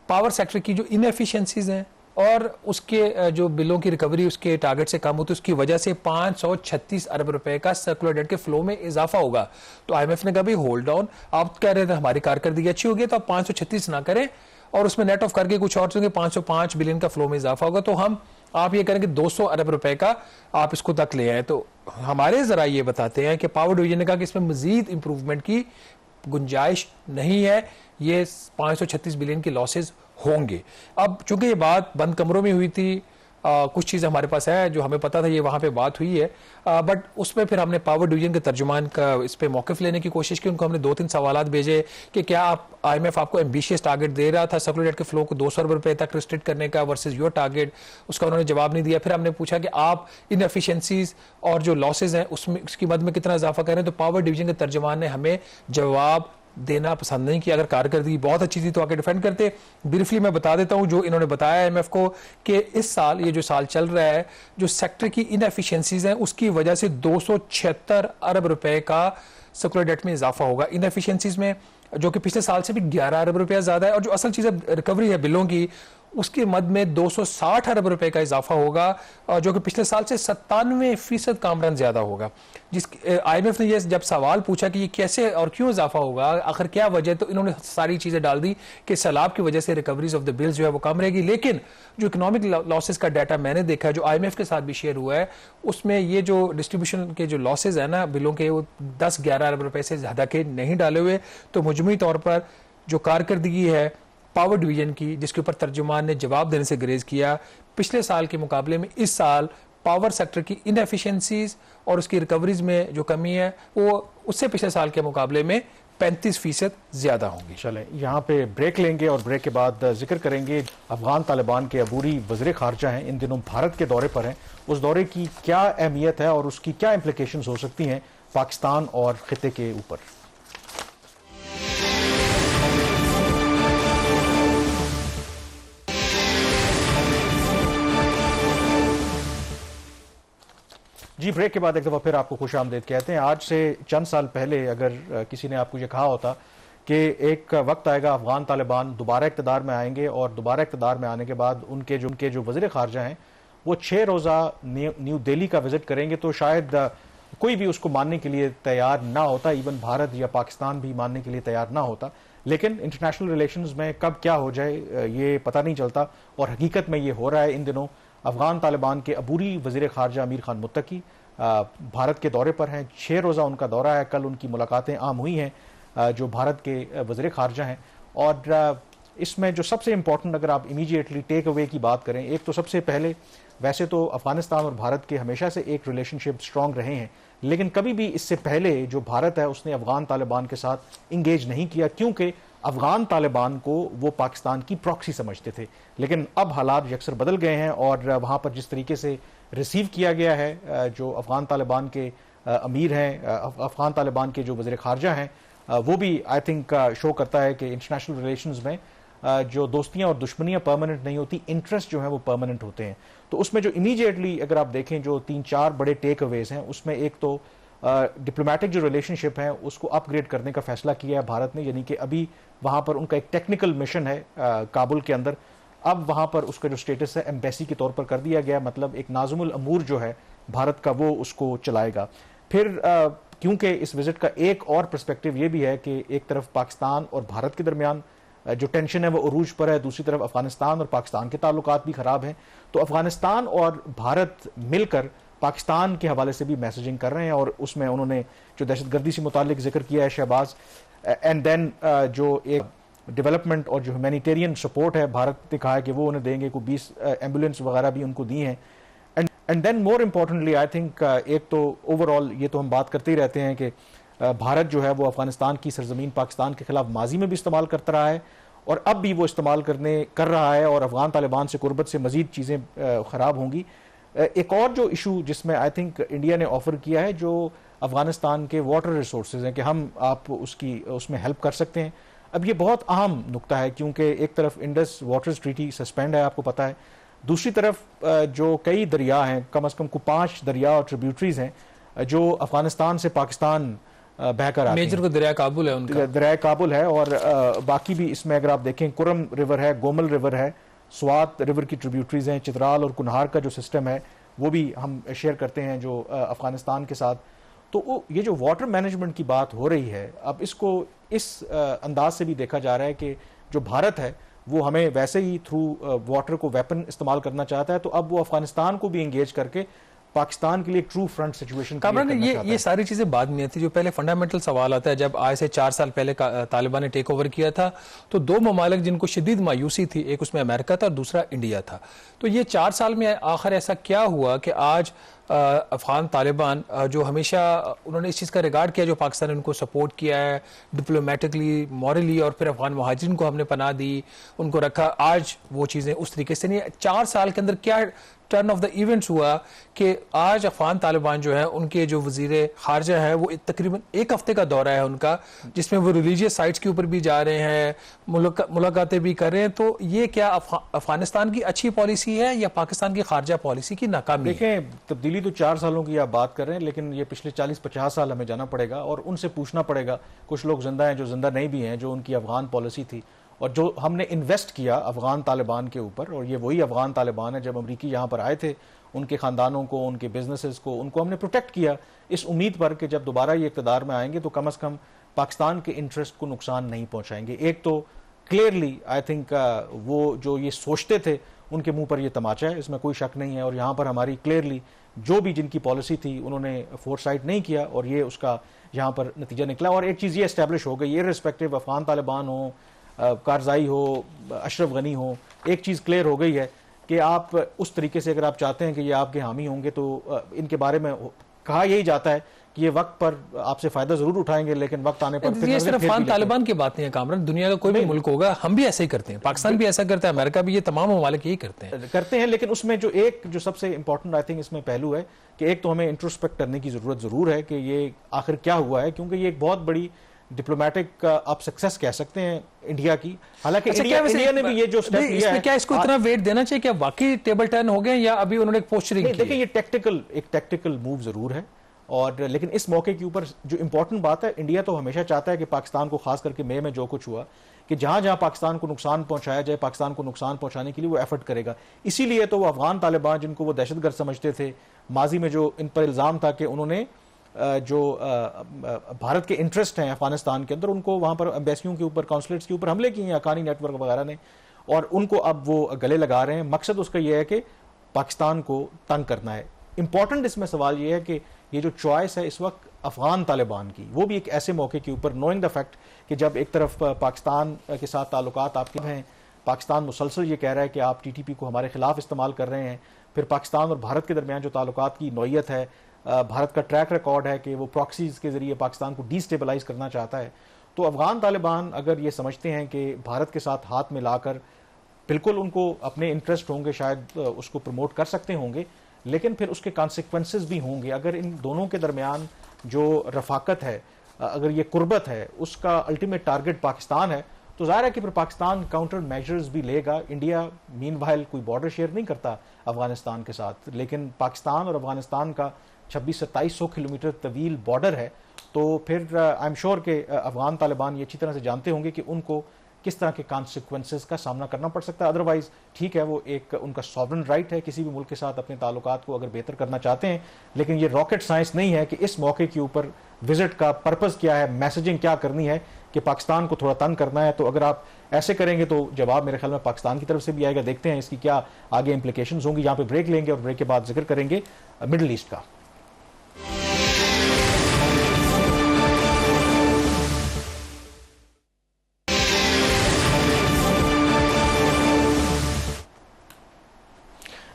पावर सेक्टर की जो इनएफिशिएंसीज हैं और उसके जो बिलों की रिकवरी उसके टारगेट से कम होती है, उसकी वजह से 536 अरब रुपए का सर्कुलर डेट के फ्लो में इजाफा होगा। तो आईएमएफ ने कहा भाई होल्ड डाउन, आप कह रहे थे हमारी कारकर्दगी अच्छी होगी तो आप 536 ना करें और उसमें नेट ऑफ करके कुछ और 505 बिलियन का फ्लो में इजाफा होगा, तो हम आप ये करें कि 200 अरब रुपए का आप इसको तक ले आए। तो हमारे जरा ये बताते हैं कि पावर डिवीजन ने कहा कि इसमें मजीद इंप्रूवमेंट की गुंजाइश नहीं है, ये 536 बिलियन की लॉसेज होंगे। अब चूंकि ये बात बंद कमरों में हुई थी, कुछ चीज़ हमारे पास है जो हमें पता था, ये वहाँ पे बात हुई है, बट उसमें फिर हमने पावर डिवीजन के तर्जुमान का इस पे मौक़िफ़ लेने की कोशिश की। उनको हमने 2-3 सवालात भेजे कि क्या आप IMF आपको एम्बिशियस टारगेट दे रहा था सर्कुलर डेट के फ्लो को 200 अरब रुपए तक रिस्ट्रिक्ट करने का वर्सेस योर टारगेट, उसका उन्होंने जवाब नहीं दिया। फिर हमने पूछा कि आप इनएफिशिएंसीज और जो लॉसेज हैं उसमें उसकी मद में कितना इजाफा करें, तो पावर डिवीजन के तर्जुमान ने हमें जवाब देना पसंद नहीं किया। अगर कारकर्दगी बहुत अच्छी थी तो आके डिफेंड करते। ब्रीफली मैं बता देता हूं जो इन्होंने बताया IMF को कि इस साल ये जो साल चल रहा है, जो सेक्टर की इनएफिशिएंसीज हैं उसकी वजह से 276 अरब रुपए का सर्कुलर डेट में इजाफा होगा इनएफिशिएंसीज में, जो कि पिछले साल से भी 11 अरब रुपया ज्यादा है। और जो असल चीज रिकवरी है बिलों की, उसके मद में 260 अरब रुपए का इजाफा होगा, जो कि पिछले साल से 97% कामरान ज्यादा होगा। जिस IMF ने ये जब सवाल पूछा कि ये कैसे और क्यों इजाफा होगा, आखिर क्या वजह, तो इन्होंने सारी चीजें डाल दी कि सैलाब की वजह से रिकवरीज ऑफ द बिल्स जो है वो कम रहेगी। लेकिन जो इकोनॉमिक लॉसेस का डाटा मैंने देखा है, जो IMF के साथ भी शेयर हुआ है, उसमें ये जो डिस्ट्रीब्यूशन के जो लॉसेज है ना बिलों के, वो 10-11 अरब रुपए से ज्यादा के नहीं डाले हुए। तो मजमूई तौर पर जो कारकर्दगी है पावर डिवीजन की, जिसके ऊपर तर्जुमान ने जवाब देने से गुरेज किया, पिछले साल के मुकाबले में इस साल पावर सेक्टर की इनएफिशिएंसीज और उसकी रिकवरीज में जो कमी है वो उससे पिछले साल के मुकाबले में 35% ज्यादा होंगी। चलें यहाँ पे ब्रेक लेंगे और ब्रेक के बाद जिक्र करेंगे अफगान तालिबान के अबूरी वज़ीर ख़ारजा हैं, इन दिनों भारत के दौरे पर हैं, उस दौरे की क्या अहमियत है और उसकी क्या इम्प्लिकेशंस हो सकती हैं पाकिस्तान और खिते के ऊपर। जी, ब्रेक के बाद एक दफ़ा फिर आपको खुश आमदीद कहते हैं। आज से चंद साल पहले अगर किसी ने आपको ये कहा होता कि एक वक्त आएगा अफगान तालिबान दोबारा इक़्तिदार में आएंगे और दोबारा इक़्तिदार में आने के बाद उनके जो वज़ीर ख़ारजा हैं वो 6 रोज़ा न्यू दिल्ली का विज़िट करेंगे, तो शायद कोई भी उसको मानने के लिए तैयार ना होता, इवन भारत या पाकिस्तान भी मानने के लिए तैयार ना होता। लेकिन इंटरनेशनल रिलेशंस में कब क्या हो जाए ये पता नहीं चलता, और हकीकत में ये हो रहा है। इन दिनों अफगान तालिबान के अबूरी वज़ीर ख़ारजा अमीर खान मुत्तकी भारत के दौरे पर हैं। 6 रोज़ा उनका दौरा है, कल उनकी मुलाकातें आम हुई हैं जो भारत के वज़ीर ख़ारजा हैं। और इसमें जो सबसे इम्पोर्टेंट अगर आप इमीडिएटली टेक अवे की बात करें, एक तो सबसे पहले वैसे तो अफगानिस्तान और भारत के हमेशा से एक रिलेशनशिप स्ट्रॉन्ग रहे हैं, लेकिन कभी भी इससे पहले जो भारत है उसने अफगान तालिबान के साथ इंगेज नहीं किया, क्योंकि अफगान तालिबान को वो पाकिस्तान की प्रॉक्सी समझते थे। लेकिन अब हालात यकसर बदल गए हैं और वहाँ पर जिस तरीके से रिसीव किया गया है जो अफगान तालिबान के अमीर हैं, अफगान तालिबान के जो वज़ीर ख़ारजा हैं, वो भी आई थिंक शो करता है कि इंटरनेशनल रिलेशंस में जो दोस्तियां और दुश्मनियां परमानेंट नहीं होती, इंटरेस्ट जो है वो परमानेंट होते हैं। तो उसमें जो इमीडिएटली अगर आप देखें जो 3-4 बड़े टेक अवेज हैं, उसमें एक तो डिप्लोमेटिक जो रिलेशनशिप है उसको अपग्रेड करने का फैसला किया है भारत ने, यानी कि अभी वहां पर उनका एक टेक्निकल मिशन है काबुल के अंदर, अब वहां पर उसका जो स्टेटस है एम्बेसी के तौर पर कर दिया गया, मतलब एक नाज़ुमुल अमूर जो है भारत का वो उसको चलाएगा। फिर क्योंकि इस विजिट का एक और पर्सपेक्टिव ये भी है कि एक तरफ पाकिस्तान और भारत के दरमियान जो टेंशन है वो उरूज पर है, दूसरी तरफ अफगानिस्तान और पाकिस्तान के ताल्लुकात भी खराब हैं। तो अफगानिस्तान और भारत मिलकर पाकिस्तान के हवाले से भी मैसेजिंग कर रहे हैं, और उसमें उन्होंने जो दहशतगर्दी से मुतालिक जिक्र किया है शहबाज, एंड देन जो एक डेवलपमेंट और जो ह्यूमैनिटेरियन सपोर्ट है भारत ने कहा है कि वो उन्हें देंगे, को 20 एम्बुलेंस वगैरह भी उनको दी हैं। And then more importantly I think एक तो ओवरऑल ये तो हम बात करते ही रहते हैं कि भारत जो है वो अफगानिस्तान की सरजमीन पाकिस्तान के खिलाफ माजी में भी इस्तेमाल करता रहा है और अब भी वो इस्तेमाल कर रहा है, और अफगान तालिबान से कुर्बत से मजीद चीज़ें ख़राब होंगी। एक और जो इशू जिसमें आई थिंक इंडिया ने ऑफर किया है जो अफगानिस्तान के वाटर रिसोर्सेज हैं कि हम आप उसमें हेल्प कर सकते हैं। अब ये बहुत अहम नुक्ता है क्योंकि एक तरफ इंडस वाटर्स ट्रीटी सस्पेंड है, आपको पता है, दूसरी तरफ जो कई दरिया हैं, कम से कम 5 दरिया और ट्रिब्यूटरीज हैं जो अफगानिस्तान से पाकिस्तान बहकर आते हैं। मेजर को दरिया काबुल है, उनका दरिया काबुल है, और बाकी भी इसमें अगर आप देखें कुरम रिवर है, गोमल रिवर है, स्वात रिवर की ट्रिब्यूटरीज हैं, चित्राल और कुनहार का जो सिस्टम है वो भी हम शेयर करते हैं जो अफगानिस्तान के साथ। तो ये जो वाटर मैनेजमेंट की बात हो रही है, अब इसको इस अंदाज से भी देखा जा रहा है कि जो भारत है वो हमें वैसे ही थ्रू वाटर को वेपन इस्तेमाल करना चाहता है, तो अब वो अफगानिस्तान को भी एंगेज करके पाकिस्तान के लिए ट्रू फ्रंट सिचुएशन कामरान, ये सारी चीजें बाद में थी। जो पहले फंडामेंटल सवाल आता है, जब आज से 4 साल पहले तालिबान ने टेक ओवर किया था, तो 2 ममालिक जिनको शदीद मायूसी थी, एक उसमें अमेरिका था और दूसरा इंडिया था। तो ये 4 साल में आखिर ऐसा क्या हुआ कि आज अफगान तालिबान जो हमेशा उन्होंने इस चीज़ का रिगार्ड किया, जो पाकिस्तान ने उनको सपोर्ट किया है डिप्लोमेटिकली, मॉरली, और फिर अफगान महाजिरीन को हमने पनाह दी, उनको रखा, आज वो चीज़ें उस तरीके से नहीं। 4 साल के अंदर क्या टर्न ऑफ द इवेंट्स हुआ कि आज अफगान तालिबान जो है, उनके जो वजीर खारजा है, वो तकरीबन 1 हफ्ते का दौरा है उनका, जिसमें वो रिलीजियस साइट्स के ऊपर भी जा रहे हैं, मुलाकातें भी कर रहे हैं। तो ये क्या अफगानिस्तान की अच्छी पॉलिसी है या पाकिस्तान की खारजा पॉलिसी की नाकामी? देखें, तब्दीली तो 4 सालों की आप बात कर रहे हैं, लेकिन ये पिछले 40-50 साल हमें जाना पड़ेगा और उनसे पूछना पड़ेगा। कुछ लोग जिंदा हैं, जो जिंदा नहीं भी हैं, जो उनकी अफगान पॉलिसी थी और जो हमने इन्वेस्ट किया अफगान तालिबान के ऊपर। और ये वही अफगान तालिबान है, जब अमरीकी यहाँ पर आए थे, उनके ख़ानदानों को, उनके बिजनेसेस को, उनको हमने प्रोटेक्ट किया इस उम्मीद पर कि जब दोबारा ये इक़्तिदार में आएंगे तो कम से कम पाकिस्तान के इंटरेस्ट को नुकसान नहीं पहुँचाएंगे। एक तो क्लियरली आई थिंक वो जो ये सोचते थे उनके मुंह पर ये तमाचा है, इसमें कोई शक नहीं है। और यहाँ पर हमारी क्लियरली जो भी जिनकी पॉलिसी थी उन्होंने फोरसाइट नहीं किया और ये उसका यहाँ पर नतीजा निकला। और एक चीज़ ये इस्टेब्लिश हो गई, ये रिस्पेक्टिव अफगान तालिबान हो, कारजाई हो, अशरफ गनी हो, एक चीज़ क्लियर हो गई है कि आप उस तरीके से अगर आप चाहते हैं कि ये आपके हामी होंगे तो इनके बारे में कहा यही जाता है कि ये वक्त पर आपसे फायदा जरूर उठाएंगे, लेकिन वक्त आने पर ये सिर्फ अफगान तालिबान की बात नहीं है कामरान, दुनिया का कोई भी मुल्क होगा, हम भी ऐसे ही करते हैं, पाकिस्तान भी ऐसा करता है, अमेरिका भी, ये तमाम ममालिक यही करते हैं। लेकिन उसमें जो सबसे इंपॉर्टेंट आई थिंक इसमें पहलू है कि एक तो हमें इंट्रोस्पेक्ट करने की जरूरत जरूर है कि ये आखिर क्या हुआ है, क्योंकि ये एक बहुत बड़ी डिप्लोमेटिक आप सक्सेस कह सकते हैं इंडिया की। हालांकि इंडिया ने भी ये जो स्टेप लिया है, क्या इसको इतना वेट देना चाहिए? क्या वाकई टेबल टर्न हो गए या अभी उन्होंने एक पोस्चरिंग की? देखिए, ये टैक्टिकल मूव जरूर है, और लेकिन इस मौके के ऊपर जो इंपॉर्टेंट बात है, इंडिया तो हमेशा चाहता है कि पाकिस्तान को, खास करके मई में जो कुछ हुआ, कि जहां जहां पाकिस्तान को नुकसान पहुंचाया जाए, पाकिस्तान को नुकसान पहुंचाने के लिए वो एफर्ट करेगा। इसीलिए तो वो अफगान तालिबान, जिनको वो दहशतगर्द समझते थे, माजी में जो इन पर इल्जाम था कि उन्होंने जो भारत के इंटरेस्ट हैं अफगानिस्तान के अंदर, उनको वहां पर एम्बेसियों के ऊपर, कॉन्सुलेट्स के ऊपर हमले किए हैं अकानी नेटवर्क वगैरह ने, और उनको अब वो गले लगा रहे हैं। मकसद उसका यह है कि पाकिस्तान को तंग करना है। इंपॉर्टेंट इसमें सवाल यह है कि ये जो चॉइस है इस वक्त अफगान तालिबान की, वो भी एक ऐसे मौके के ऊपर, नोइंग द फैक्ट कि जब एक तरफ पाकिस्तान के साथ ताल्लुकात आपके हैं, पाकिस्तान मुसलसल ये कह रहा है कि आप TTP को हमारे खिलाफ इस्तेमाल कर रहे हैं, फिर पाकिस्तान और भारत के दरमियान जो ताल्लुकात की नौयत है, भारत का ट्रैक रिकॉर्ड है कि वो प्रॉक्सीज के जरिए पाकिस्तान को डिस्टेबलाइज करना चाहता है। तो अफगान तालिबान अगर ये समझते हैं कि भारत के साथ हाथ मिलाकर, बिल्कुल उनको अपने इंटरेस्ट होंगे, शायद उसको प्रमोट कर सकते होंगे, लेकिन फिर उसके कॉन्सिक्वेंसेस भी होंगे। अगर इन दोनों के दरमियान जो रफाकत है, अगर ये कुर्बत है, उसका अल्टीमेट टारगेट पाकिस्तान है, तो जाहिर है कि फिर पाकिस्तान काउंटर मेजर्स भी लेगा। इंडिया मीनवाइल कोई बॉर्डर शेयर नहीं करता अफगानिस्तान के साथ, लेकिन पाकिस्तान और अफगानिस्तान का 2600-2700 किलोमीटर तवील बॉर्डर है। तो फिर आई एम श्योर कि अफगान तालिबान ये अच्छी तरह से जानते होंगे कि उनको किस तरह के कॉन्सिक्वेंसेस का सामना करना पड़ सकता है। अदरवाइज ठीक है, वो एक उनका सॉवरेन राइट है किसी भी मुल्क के साथ अपने ताल्लुकात को अगर बेहतर करना चाहते हैं, लेकिन ये रॉकेट साइंस नहीं है कि इस मौके के ऊपर विजिट का पर्पस क्या है, मैसेजिंग क्या करनी है कि पाकिस्तान को थोड़ा तंग करना है। तो अगर आप ऐसे करेंगे तो जवाब मेरे ख्याल में पाकिस्तान की तरफ से भी आएगा। देखते हैं इसकी क्या आगे इंप्लीकेशंस होंगी। यहाँ पे ब्रेक लेंगे और ब्रेक के बाद जिक्र करेंगे मिडल ईस्ट का।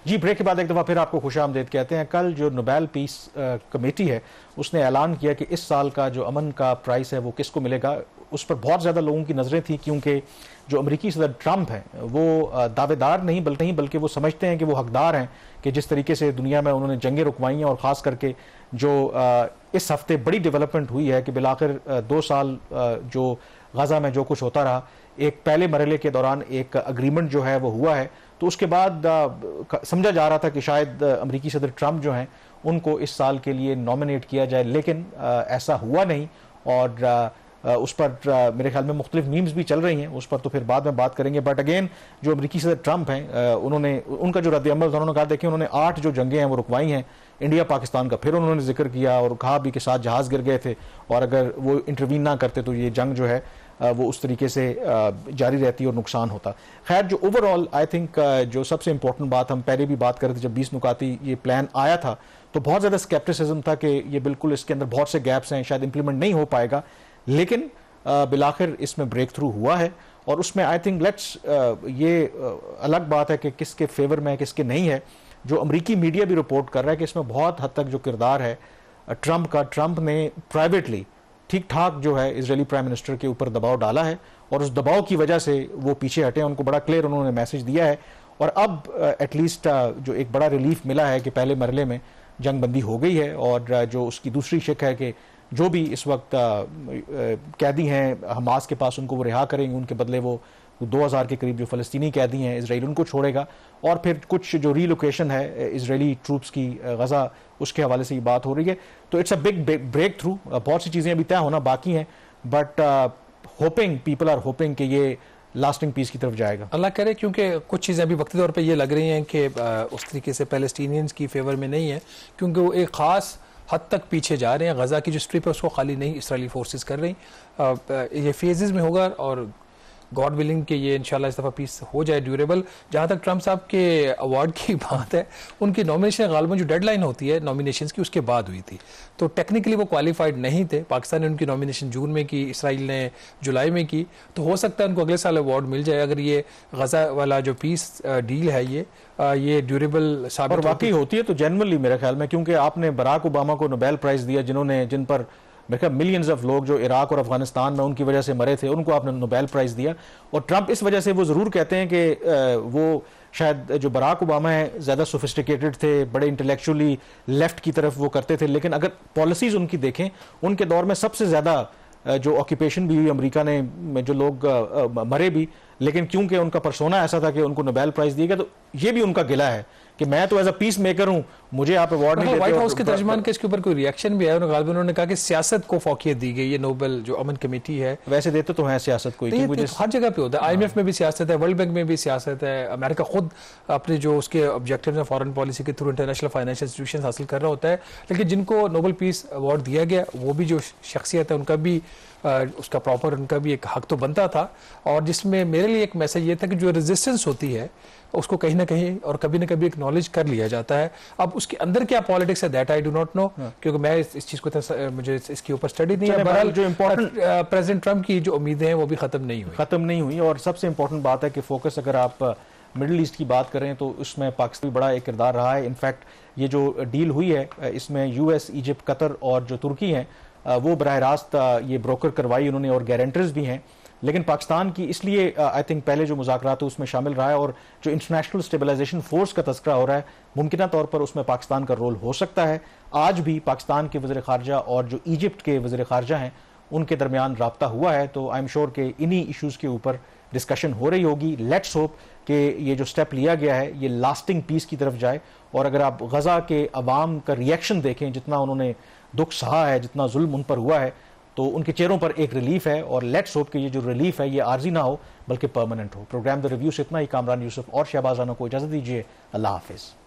जी, ब्रेक के बाद एक दफ़ा फिर आपको खुशामदीद कहते हैं। कल जो नोबेल पीस कमेटी है उसने ऐलान किया कि इस साल का जो अमन का प्राइस है वो किसको मिलेगा। उस पर बहुत ज़्यादा लोगों की नज़रें थी, क्योंकि जो अमरीकी सदर ट्रंप हैं वो दावेदार नहीं बल्कि वो समझते हैं कि वो हकदार हैं कि जिस तरीके से दुनिया में उन्होंने जंगें रुकवाई हैं, और ख़ास करके जो इस हफ्ते बड़ी डेवलपमेंट हुई है कि बिलाखिर 2 साल जो गाज़ा में जो कुछ होता रहा, एक पहले मरहले के दौरान एक अग्रीमेंट जो है वो हुआ है, तो उसके बाद समझा जा रहा था कि शायद अमरीकी सदर ट्रंप जो हैं उनको इस साल के लिए नॉमिनेट किया जाए, लेकिन ऐसा हुआ नहीं। और उस पर मेरे ख्याल में मुख्तलिफ मीम्स भी चल रही हैं, उस पर तो फिर बाद में बात करेंगे। बट अगेन जो अमरीकी सदर ट्रंप हैं उनका जो रद्द-ए-अमल था, उन्होंने कहा देखिए उन्होंने 8 जो जंगें हैं वो रुकवाई हैं इंडिया पाकिस्तान का, फिर उन्होंने जिक्र किया और कहा भी कि 7 जहाज़ गिर गए थे और अगर वो इंटरवीन ना करते तो ये जंग जो है वो उस तरीके से जारी रहती और नुकसान होता। खैर, जो ओवरऑल आई थिंक जो सबसे इंपॉर्टेंट बात, हम पहले भी बात कर रहे थे जब 20 नुकाती ये प्लान आया था तो बहुत ज़्यादा स्केप्टिसिज्म था कि ये बिल्कुल इसके अंदर बहुत से गैप्स हैं, शायद इंप्लीमेंट नहीं हो पाएगा, लेकिन बिलाखिर इसमें ब्रेक थ्रू हुआ है। और उसमें आई थिंक ये अलग बात है कि किसके फेवर में है किसके नहीं है। जो अमरीकी मीडिया भी रिपोर्ट कर रहा है कि इसमें बहुत हद तक जो किरदार है ट्रंप का, ट्रंप ने प्राइवेटली ठीक ठाक जो है इजरायली प्राइम मिनिस्टर के ऊपर दबाव डाला है और उस दबाव की वजह से वो पीछे हटे, उनको बड़ा क्लियर उन्होंने मैसेज दिया है। और अब एटलीस्ट जो एक बड़ा रिलीफ मिला है कि पहले मरले में जंग बंदी हो गई है और जो उसकी दूसरी शिक है कि जो भी इस वक्त कैदी हैं हमास के पास उनको वो रिहा करेंगे, उनके बदले वो 2000 के करीब जो फ़लस्तीनी कैदी हैं इजराइल उनको छोड़ेगा। और फिर कुछ जो रीलोकेशन है इजरायली ट्रूप्स की गज़ा, उसके हवाले से ये बात हो रही है। तो it's a big breakthrough. बहुत सी चीज़ें अभी तय होना बाकी हैं, but hoping, people are hoping कि ये लास्टिंग पीस की तरफ जाएगा। अल्लाह करे, क्योंकि कुछ चीज़ें अभी वक्ती तौर पे ये लग रही हैं कि उस तरीके से पैलेस्टीनियंस की फेवर में नहीं है, क्योंकि वो एक ख़ास हद तक पीछे जा रहे हैं। गज़ा की जो स्ट्रिप है उसको खाली नहीं इसराइली फोर्सेस कर रही। ये फेजेस में होगा और गॉड विलिंग कि ये इंशाल्लाह इस दफ़ा पीस हो जाए ड्यूरेबल। जहाँ तक ट्रंप साहब के अवार्ड की बात है, उनकी नॉमिनेशन गालिबन जो डेडलाइन होती है नॉमिनेशंस की उसके बाद हुई थी, तो टेक्निकली वो क्वालिफाइड नहीं थे। पाकिस्तान ने उनकी नॉमिनेशन जून में की, इसराइल ने जुलाई में की, तो हो सकता है उनको अगले साल अवार्ड मिल जाए अगर ये गज़ा वाला जो पीस डील है ये ड्यूरेबल साबित और वाकई होती है तो जनरली मेरे ख्याल में, क्योंकि आपने बराक ओबामा को नोबेल प्राइज दिया जिन पर मेरे ख्याल मिलियंस ऑफ लोग जो इराक और अफगानिस्तान में उनकी वजह से मरे थे, उनको आपने नोबेल प्राइज दिया। और ट्रंप इस वजह से वो ज़रूर कहते हैं कि वो शायद जो बराक ओबामा है ज़्यादा सोफिस्टिकेटेड थे, बड़े इंटेलेक्चुअली लेफ्ट की तरफ वो करते थे, लेकिन अगर पॉलिसीज़ उनकी देखें, उनके दौर में सबसे ज़्यादा जो ऑक्यूपेशन भी हुई अमेरिका ने, जो लोग मरे भी, लेकिन क्योंकि उनका पर्सोना ऐसा था कि उनको नोबेल प्राइज दिया गया, तो ये भी उनका गिला है कि मैं तो एज अ पीस मेकर हूं, मुझे आप अवार्ड नहीं देते। व्हाइट हाउस के तर्जमान के इसके ऊपर कोई रिएक्शन भी है? उन्होंने कहा कि सियासत को फौकियत दी गई, ये नोबेल जो अमन कमेटी है। वैसे देते तो हैं सियासत को, हर जगह पे होता है, IMF में भी सियासत है, वर्ल्ड बैंक में भी सियासत है, अमेरिका खुद अपने जो उसके ऑब्जेक्टिव है फॉरेन पॉलिसी के थ्रू इंटरनेशनल फाइनेंशियल इंस्टीट्यूशन हासिल कर रहा होता है। लेकिन जिनको नोबेल पीस अवार्ड दिया गया वो भी जो शख्सियत है उनका भी उसका प्रॉपर उनका भी एक हक तो बनता था। और जिसमें मेरे लिए एक मैसेज ये था कि जो रेजिस्टेंस होती है उसको कहीं ना कहीं और कभी ना कभी एक्नॉलेज कर लिया जाता है। अब उसके अंदर क्या पॉलिटिक्स है that I do not know, क्योंकि मैं इस चीज को मुझे इसके ऊपर स्टडी नहीं है। बहरहाल जो इम्पोर्टेंट प्रेसिडेंट ट्रंप की जो उम्मीदें हैं वो भी खत्म नहीं हुई। और सबसे इंपॉर्टेंट बात है कि फोकस अगर आप मिडिल ईस्ट की बात करें तो उसमें पाकिस्तान बड़ा एक किरदार रहा है। इनफैक्ट ये जो डील हुई है इसमें US, इजिप्ट, कतर और जो तुर्की हैं वो बराह रास्त ये ब्रोकर करवाई उन्होंने और गारंटर्स भी हैं। लेकिन पाकिस्तान की इसलिए आई थिंक पहले जो मुज़ाकरात है उसमें शामिल रहा है, और जो इंटरनेशनल स्टेबलाइजेशन फोर्स का तस्करा हो रहा है, मुमकिन तौर पर उसमें पाकिस्तान का रोल हो सकता है। आज भी पाकिस्तान के वज़ीर ख़ारजा और जो इजिप्ट के वज़ीर ख़ारजा हैं उनके दरमियान राब्ता हुआ है, तो आई एम श्योर कि इन्हीं इशूज़ के ऊपर डिस्कशन हो रही होगी। लेट्स होप कि ये जो स्टेप लिया गया है ये लास्टिंग पीस की तरफ जाए। और अगर आप गज़ा के अवाम का रिएक्शन देखें, जितना उन्होंने दुख सहा है, जितना जुल्म उन पर हुआ है, तो उनके चेहरों पर एक रिलीफ है। और लेट्स होप कि ये जो रिलीफ है ये आर्जी ना हो बल्कि परमानेंट हो। प्रोग्राम द रिव्यू से इतना ही। कामरान यूसुफ और शहबाज राना को इजाज़त दीजिए। अल्लाह हाफिज़।